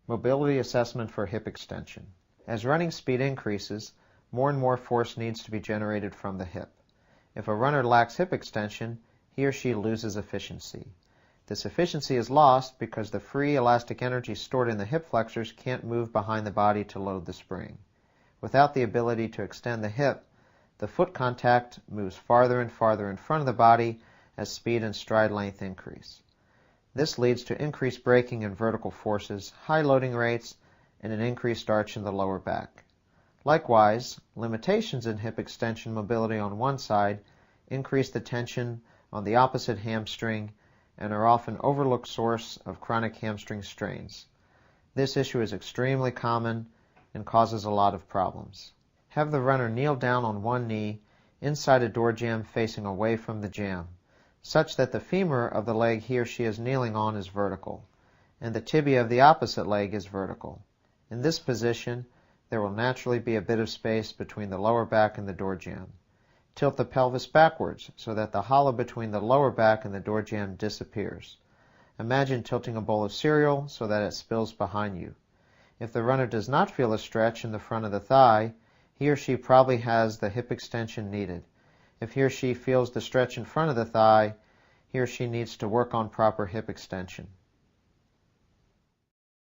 Mobility assessment for hip extension. As running speed increases, more and more force needs to be generated from the hip. If a runner lacks hip extension, he or she loses efficiency. This efficiency is lost because the free elastic energy stored in the hip flexors can't move behind the body to load the spring. Without the ability to extend the hip, the foot contact moves farther and farther in front of the body as speed and stride length increase. This leads to increased braking and vertical forces, high loading rates, and an increased arch in the lower back. Likewise, limitations in hip extension mobility on one side increase the tension on the opposite hamstring and are often an overlooked source of chronic hamstring strains. This issue is extremely common and causes a lot of problems. Have the runner kneel down on one knee inside a door jamb facing away from the jamb, such that the femur of the leg he or she is kneeling on is vertical, and the tibia of the opposite leg is vertical. In this position, there will naturally be a bit of space between the lower back and the door jamb. Tilt the pelvis backwards so that the hollow between the lower back and the door jamb disappears. Imagine tilting a bowl of cereal so that it spills behind you. If the runner does not feel a stretch in the front of the thigh, he or she probably has the hip extension needed. If he or she feels the stretch in front of the thigh, he or she needs to work on proper hip extension.